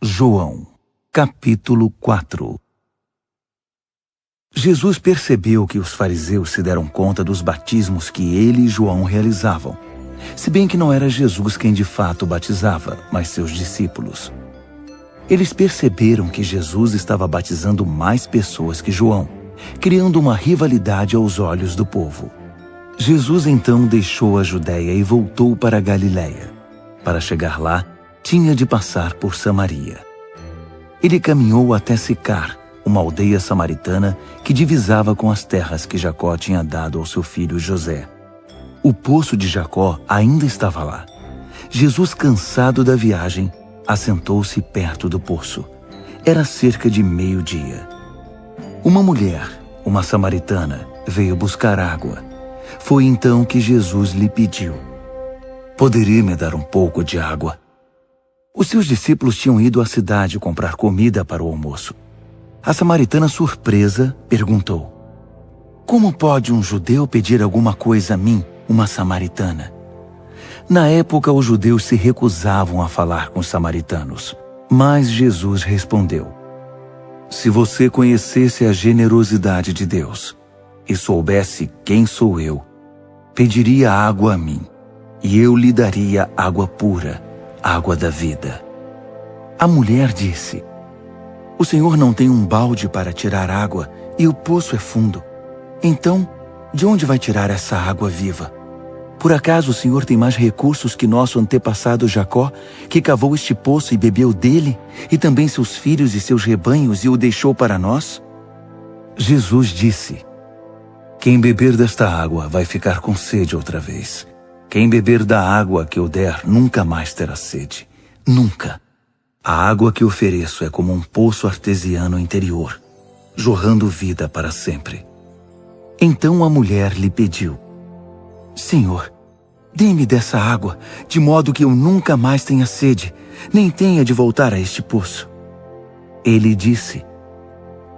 João, capítulo 4. Jesus percebeu que os fariseus se deram conta dos batismos que ele e João realizavam, se bem que não era Jesus quem de fato batizava, mas seus discípulos. Eles perceberam que Jesus estava batizando mais pessoas que João, criando uma rivalidade aos olhos do povo. Jesus então deixou a Judéia e voltou para a Galiléia. Para chegar lá, tinha de passar por Samaria. Ele caminhou até Sicar, uma aldeia samaritana que divisava com as terras que Jacó tinha dado ao seu filho José. O poço de Jacó ainda estava lá. Jesus, cansado da viagem, assentou-se perto do poço. Era cerca de meio-dia. Uma mulher, uma samaritana, veio buscar água. Foi então que Jesus lhe pediu: "Poderia me dar um pouco de água?" Os seus discípulos tinham ido à cidade comprar comida para o almoço. A samaritana, surpresa, perguntou: "Como pode um judeu pedir alguma coisa a mim, uma samaritana?" Na época, os judeus se recusavam a falar com os samaritanos. Mas Jesus respondeu: "Se você conhecesse a generosidade de Deus e soubesse quem sou eu, pediria água a mim, e eu lhe daria água pura, água da vida." A mulher disse: "O Senhor não tem um balde para tirar água e o poço é fundo. Então, de onde vai tirar essa água viva? Por acaso o Senhor tem mais recursos que nosso antepassado Jacó, que cavou este poço e bebeu dele, e também seus filhos e seus rebanhos, e o deixou para nós?" Jesus disse: "Quem beber desta água vai ficar com sede outra vez. Quem beber da água que eu der nunca mais terá sede. Nunca. A água que ofereço é como um poço artesiano interior, jorrando vida para sempre." Então a mulher lhe pediu: "Senhor, dê-me dessa água, de modo que eu nunca mais tenha sede, nem tenha de voltar a este poço." Ele disse: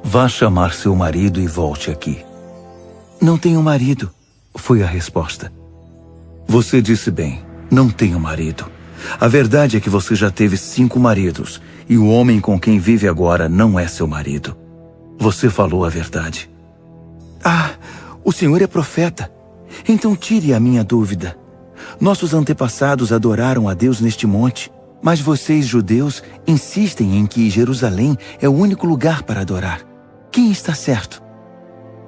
"Vá chamar seu marido e volte aqui." "Não tenho marido", foi a resposta. "Você disse bem, não tenho marido. A verdade é que você já teve 5 maridos, e o homem com quem vive agora não é seu marido. Você falou a verdade." "Ah, o Senhor é profeta. Então tire a minha dúvida. Nossos antepassados adoraram a Deus neste monte, mas vocês, judeus, insistem em que Jerusalém é o único lugar para adorar. Quem está certo?"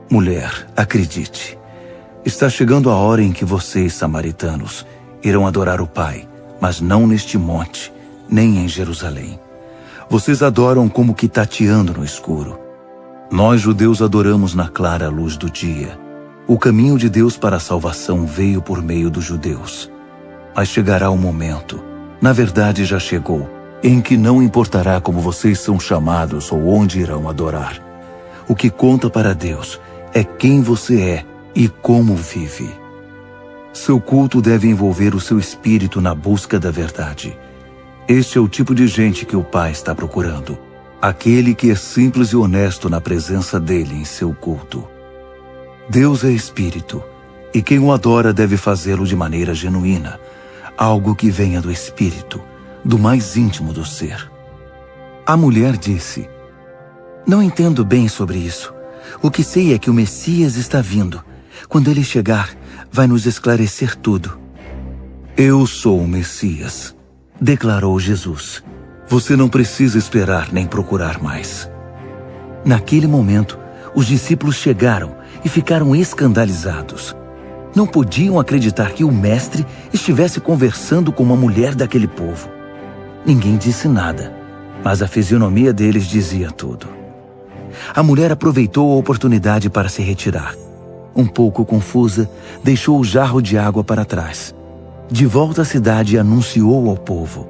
"Mulher, acredite, está chegando a hora em que vocês, samaritanos, irão adorar o Pai, mas não neste monte, nem em Jerusalém. Vocês adoram como que tateando no escuro. Nós, judeus, adoramos na clara luz do dia. O caminho de Deus para a salvação veio por meio dos judeus. Mas chegará o momento, na verdade já chegou, em que não importará como vocês são chamados ou onde irão adorar. O que conta para Deus é quem você é e como vive. Seu culto deve envolver o seu espírito na busca da verdade. Este é o tipo de gente que o Pai está procurando. Aquele que é simples e honesto na presença dele em seu culto. Deus é espírito, e quem o adora deve fazê-lo de maneira genuína, algo que venha do espírito, do mais íntimo do ser." A mulher disse: "Não entendo bem sobre isso. O que sei é que o Messias está vindo. Quando ele chegar, vai nos esclarecer tudo." "Eu sou o Messias", declarou Jesus. "Você não precisa esperar nem procurar mais." Naquele momento, os discípulos chegaram e ficaram escandalizados. Não podiam acreditar que o mestre estivesse conversando com uma mulher daquele povo. Ninguém disse nada, mas a fisionomia deles dizia tudo. A mulher aproveitou a oportunidade para se retirar. Um pouco confusa, deixou o jarro de água para trás. De volta à cidade, anunciou ao povo: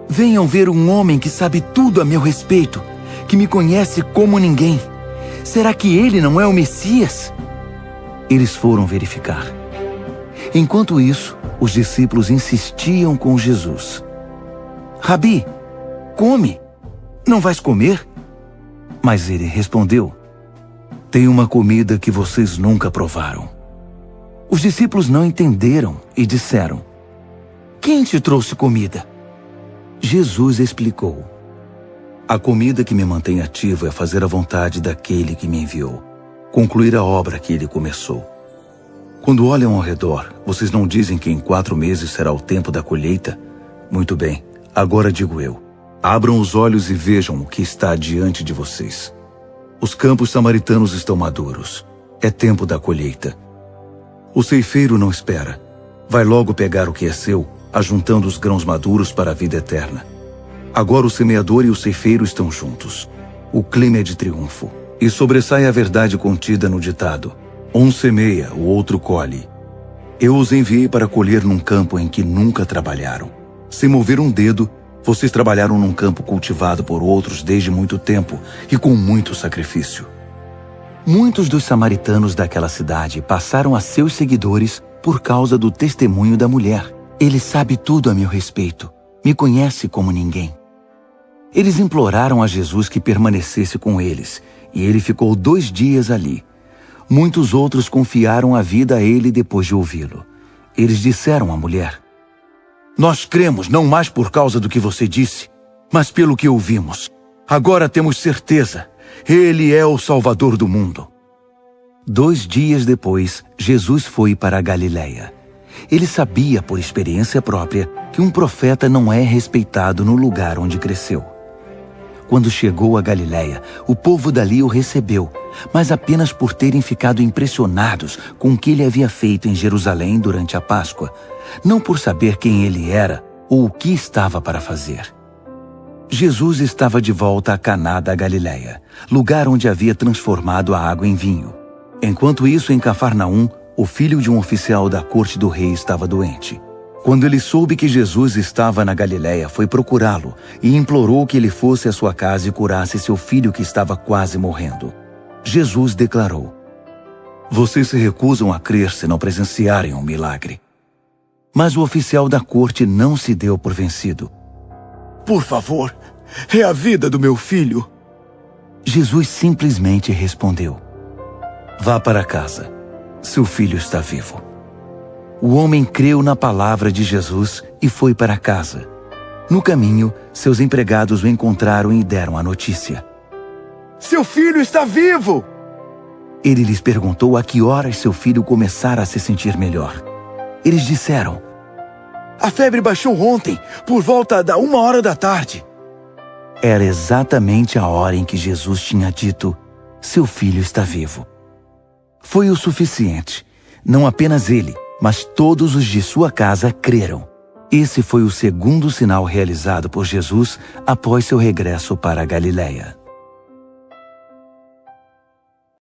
"Venham ver um homem que sabe tudo a meu respeito, que me conhece como ninguém. Será que ele não é o Messias?" Eles foram verificar. Enquanto isso, os discípulos insistiam com Jesus: "Rabi, come! Não vais comer?" Mas ele respondeu: "Tem uma comida que vocês nunca provaram." Os discípulos não entenderam e disseram: "Quem te trouxe comida?" Jesus explicou: A comida que me mantém ativo é fazer a vontade daquele que me enviou, concluir a obra que ele começou. Quando olham ao redor, vocês não dizem que em 4 meses será o tempo da colheita? Muito bem, agora digo eu. Abram os olhos e vejam o que está diante de vocês. Os campos samaritanos estão maduros. É tempo da colheita. O ceifeiro não espera. Vai logo pegar o que é seu, ajuntando os grãos maduros para a vida eterna. Agora o semeador e o ceifeiro estão juntos. O clima é de triunfo. E sobressai a verdade contida no ditado: um semeia, o outro colhe. Eu os enviei para colher num campo em que nunca trabalharam. Sem mover um dedo, vocês trabalharam num campo cultivado por outros desde muito tempo e com muito sacrifício. Muitos dos samaritanos daquela cidade passaram a seus seguidores por causa do testemunho da mulher. Ele sabe tudo a meu respeito. Me conhece como ninguém. Eles imploraram a Jesus que permanecesse com eles, e ele ficou 2 dias ali. Muitos outros confiaram a vida a ele depois de ouvi-lo. Eles disseram à mulher: nós cremos não mais por causa do que você disse, mas pelo que ouvimos. Agora temos certeza. Ele é o Salvador do mundo. 2 dias depois, Jesus foi para a Galileia. Ele sabia por experiência própria que um profeta não é respeitado no lugar onde cresceu. Quando chegou a Galileia, o povo dali o recebeu, mas apenas por terem ficado impressionados com o que ele havia feito em Jerusalém durante a Páscoa, não por saber quem ele era ou o que estava para fazer. Jesus estava de volta a Caná da Galileia, lugar onde havia transformado a água em vinho. Enquanto isso, em Cafarnaum, o filho de um oficial da corte do rei estava doente. Quando ele soube que Jesus estava na Galileia, foi procurá-lo e implorou que ele fosse à sua casa e curasse seu filho que estava quase morrendo. Jesus declarou: vocês se recusam a crer se não presenciarem um milagre. Mas o oficial da corte não se deu por vencido. Por favor, é a vida do meu filho. Jesus simplesmente respondeu: vá para casa, seu filho está vivo. O homem creu na palavra de Jesus e foi para casa. No caminho, seus empregados o encontraram e deram a notícia: seu filho está vivo! Ele lhes perguntou a que horas seu filho começara a se sentir melhor. Eles disseram: a febre baixou ontem, por volta da 1h da tarde. Era exatamente a hora em que Jesus tinha dito: seu filho está vivo. Foi o suficiente. Não apenas ele, mas todos os de sua casa creram. Esse foi o segundo sinal realizado por Jesus após seu regresso para a Galileia.